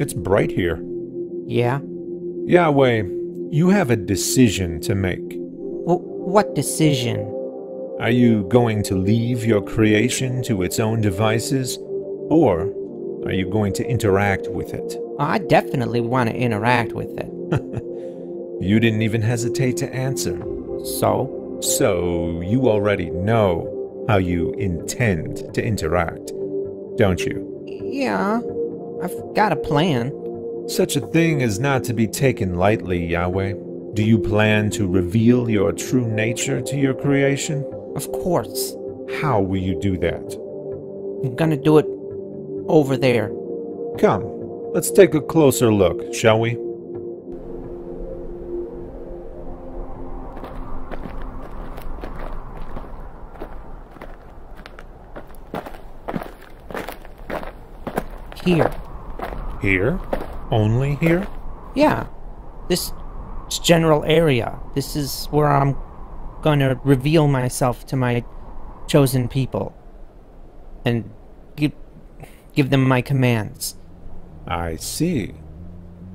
It's bright here. Yeah? Yahweh, you have a decision to make. What decision? Are you going to leave your creation to its own devices, or are you going to interact with it? I definitely want to interact with it. You didn't even hesitate to answer. So? So, you already know how you intend to interact, don't you? Yeah, I've got a plan. Such a thing is not to be taken lightly, Yahweh. Do you plan to reveal your true nature to your creation? Of course. How will you do that? I'm gonna do it over there. Come, let's take a closer look, shall we? Here. Here? Only here? Yeah. This general area. This is where I'm gonna reveal myself to my chosen people. And give them my commands. I see.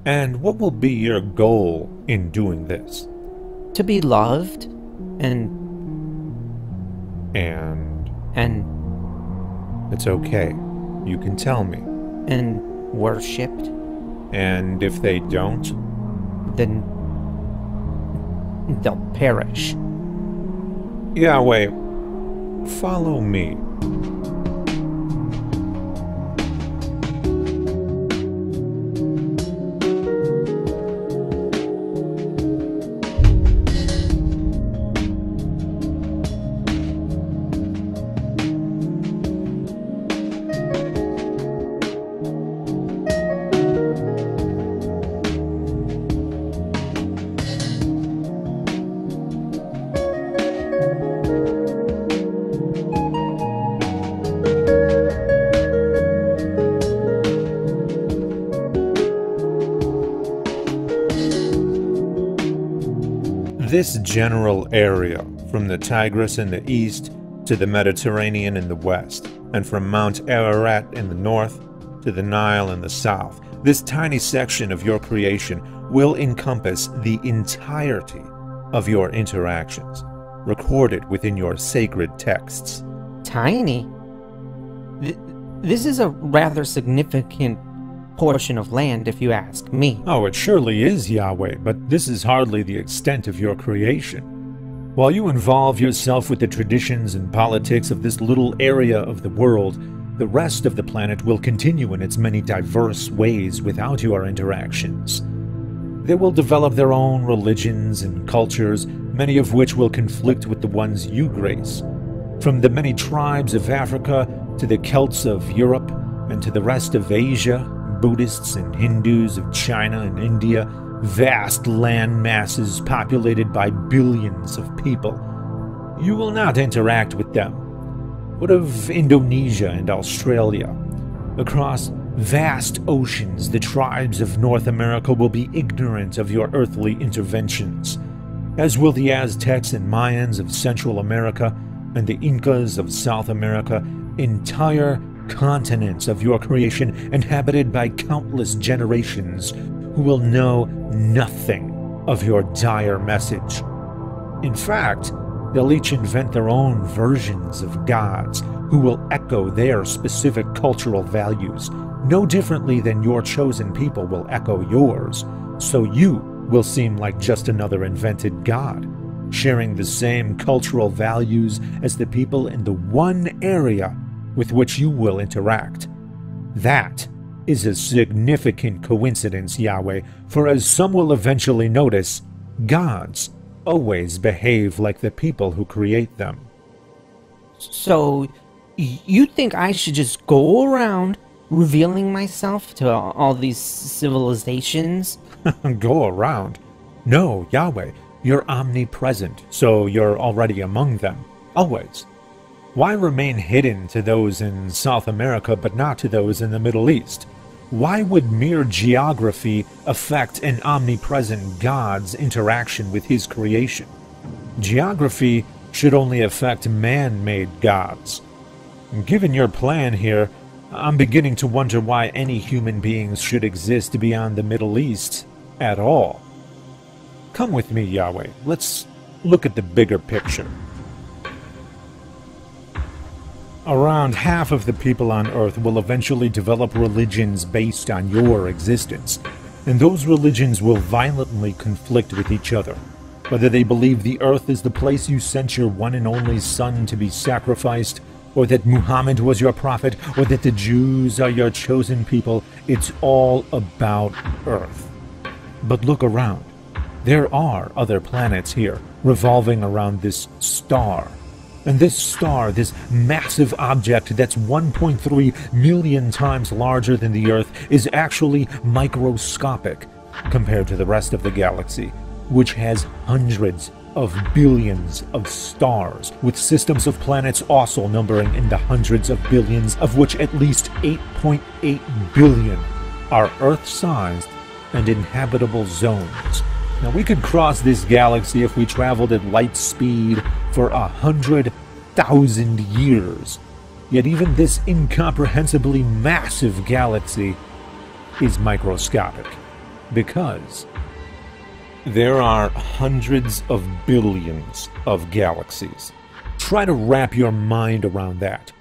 And what will be your goal in doing this? To be loved and It's okay. You can tell me. and worshipped, And if they don't? then they'll perish. Yahweh, follow me. This general area, from the Tigris in the east to the Mediterranean in the west, and from Mount Ararat in the north to the Nile in the south, this tiny section of your creation will encompass the entirety of your interactions, recorded within your sacred texts. Tiny? This is a rather significant portion of land, if you ask me. Oh, it surely is, Yahweh, but this is hardly the extent of your creation. While you involve yourself with the traditions and politics of this little area of the world, the rest of the planet will continue in its many diverse ways without your interactions. They will develop their own religions and cultures, many of which will conflict with the ones you grace. From the many tribes of Africa to the Celts of Europe and to the rest of Asia, Buddhists and Hindus of China and India, vast land masses populated by billions of people. You will not interact with them. What of Indonesia and Australia? Across vast oceans, the tribes of North America will be ignorant of your earthly interventions, as will the Aztecs and Mayans of Central America and the Incas of South America. Entire continents of your creation inhabited by countless generations who will know nothing of your dire message. In fact, they'll each invent their own versions of gods who will echo their specific cultural values, no differently than your chosen people will echo yours, so you will seem like just another invented god, sharing the same cultural values as the people in the one area with which you will interact. That is a significant coincidence, Yahweh, for as some will eventually notice, gods always behave like the people who create them. So, you think I should just go around revealing myself to all these civilizations? Go around? No, Yahweh, you're omnipresent, so you're already among them, always. Why remain hidden to those in South America but not to those in the Middle East? Why would mere geography affect an omnipresent God's interaction with his creation? Geography should only affect man-made gods. Given your plan here, I'm beginning to wonder why any human beings should exist beyond the Middle East at all. Come with me, Yahweh. Let's look at the bigger picture. Around half of the people on Earth will eventually develop religions based on your existence, and those religions will violently conflict with each other. Whether they believe the Earth is the place you sent your one and only Son to be sacrificed, or that Muhammad was your prophet, or that the Jews are your chosen people, it's all about Earth. But look around. There are other planets here, revolving around this star. And this star, this massive object that's 1.3 million times larger than the Earth, is actually microscopic compared to the rest of the galaxy, which has hundreds of billions of stars, with systems of planets also numbering in the hundreds of billions, of which at least 8.8 billion are Earth-sized and inhabitable zones. Now, we could cross this galaxy if we traveled at light speed for 100,000 years. Yet even this incomprehensibly massive galaxy is microscopic, because there are hundreds of billions of galaxies. Try to wrap your mind around that.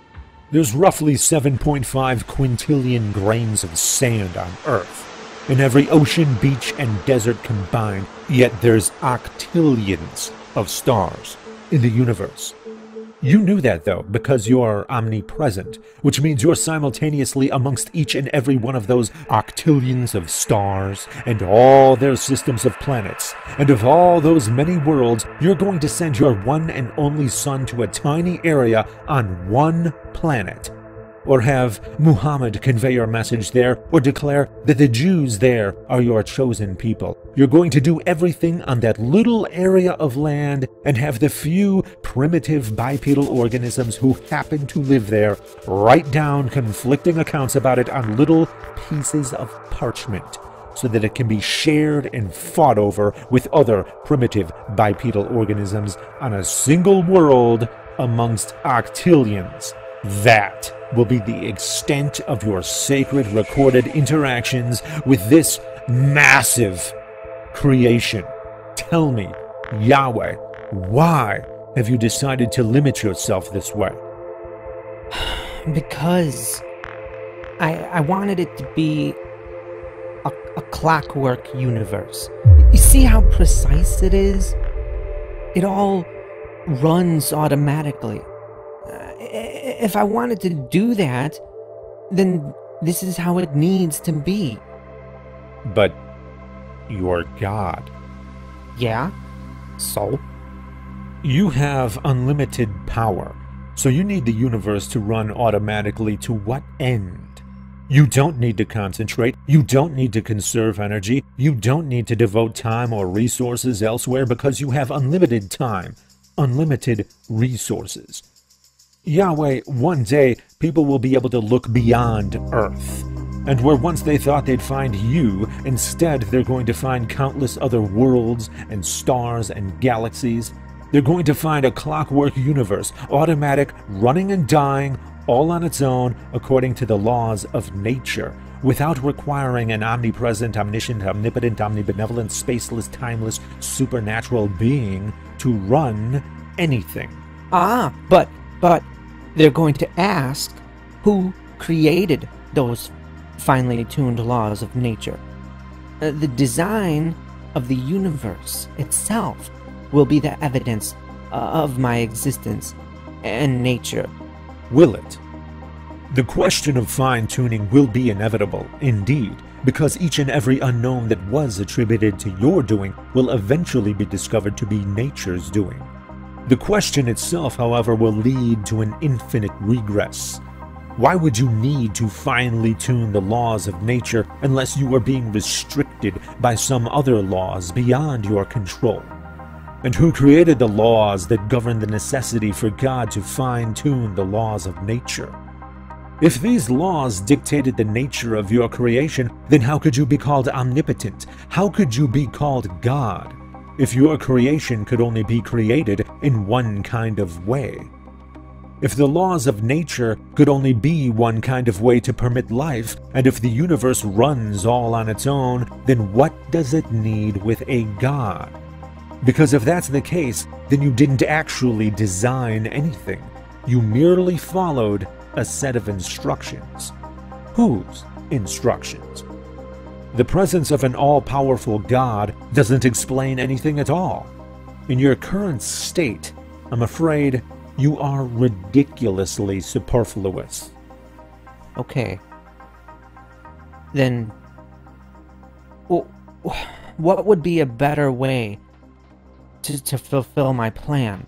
There's roughly 7.5 quintillion grains of sand on Earth, in every ocean, beach, and desert combined, yet there's octillions of stars in the universe. You knew that, though, because you're omnipresent, which means you're simultaneously amongst each and every one of those octillions of stars and all their systems of planets. And of all those many worlds, you're going to send your one and only Son to a tiny area on one planet. Or have Muhammad convey your message there, or declare that the Jews there are your chosen people. You're going to do everything on that little area of land and have the few primitive bipedal organisms who happen to live there write down conflicting accounts about it on little pieces of parchment, so that it can be shared and fought over with other primitive bipedal organisms on a single world amongst octillions. That will be the extent of your sacred recorded interactions with this massive creation. Tell me, Yahweh, why have you decided to limit yourself this way? Because I wanted it to be a clockwork universe. You see how precise it is? It all runs automatically. If I wanted to do that, then this is how it needs to be. But you're God. Yeah? So? You have unlimited power, so you need the universe to run automatically to what end? You don't need to concentrate, you don't need to conserve energy, you don't need to devote time or resources elsewhere because you have unlimited time, unlimited resources. Yahweh, one day, people will be able to look beyond Earth. And where once they thought they'd find you, instead they're going to find countless other worlds and stars and galaxies. They're going to find a clockwork universe, automatic, running and dying, all on its own, according to the laws of nature, without requiring an omnipresent, omniscient, omnipotent, omnibenevolent, spaceless, timeless, supernatural being to run anything. But they're going to ask who created those finely tuned laws of nature. The design of the universe itself will be the evidence of my existence and nature. Will it? The question of fine-tuning will be inevitable, indeed, because each and every unknown that was attributed to your doing will eventually be discovered to be nature's doing. The question itself, however, will lead to an infinite regress. Why would you need to finely tune the laws of nature unless you are being restricted by some other laws beyond your control? And who created the laws that govern the necessity for God to fine-tune the laws of nature? If these laws dictated the nature of your creation, then how could you be called omnipotent? How could you be called God, if your creation could only be created in one kind of way? If the laws of nature could only be one kind of way to permit life, and if the universe runs all on its own, then what does it need with a God? Because if that's the case, then you didn't actually design anything. You merely followed a set of instructions. Whose instructions? The presence of an all-powerful God doesn't explain anything at all. In your current state, I'm afraid you are ridiculously superfluous. Okay. Then, what would be a better way to fulfill my plan?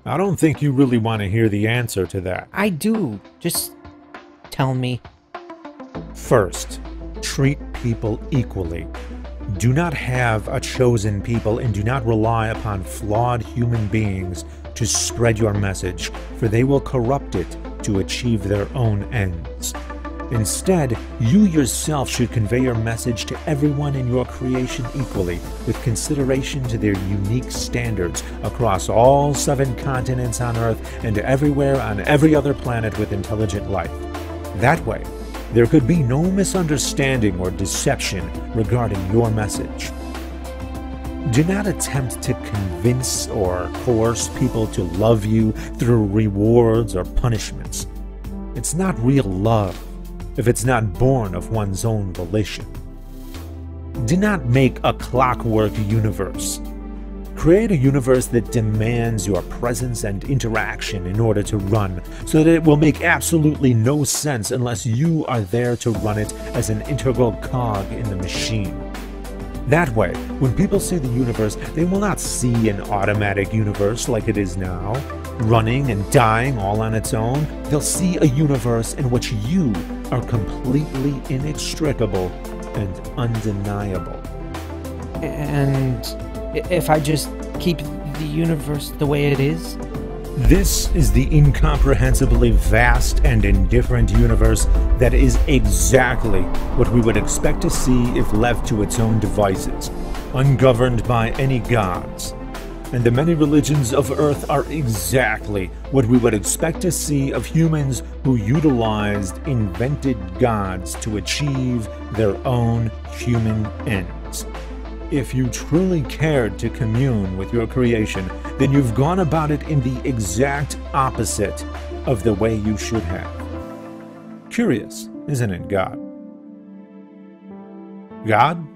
I don't think you really want to hear the answer to that. I do. Just tell me. First, treat people equally. Do not have a chosen people and do not rely upon flawed human beings to spread your message, for they will corrupt it to achieve their own ends. Instead, you yourself should convey your message to everyone in your creation equally, with consideration to their unique standards across all 7 continents on Earth and everywhere on every other planet with intelligent life. That way, there could be no misunderstanding or deception regarding your message. Do not attempt to convince or coerce people to love you through rewards or punishments. It's not real love if it's not born of one's own volition. Do not make a clockwork universe. Create a universe that demands your presence and interaction in order to run, so that it will make absolutely no sense unless you are there to run it as an integral cog in the machine. That way, when people see the universe, they will not see an automatic universe like it is now, running and dying all on its own. They'll see a universe in which you are completely inextricable and undeniable. And if I just keep the universe the way it is? This is the incomprehensibly vast and indifferent universe that is exactly what we would expect to see if left to its own devices, ungoverned by any gods. And the many religions of Earth are exactly what we would expect to see of humans who utilized invented gods to achieve their own human ends. If you truly cared to commune with your creation, then you've gone about it in the exact opposite of the way you should have. Curious, isn't it, God? God?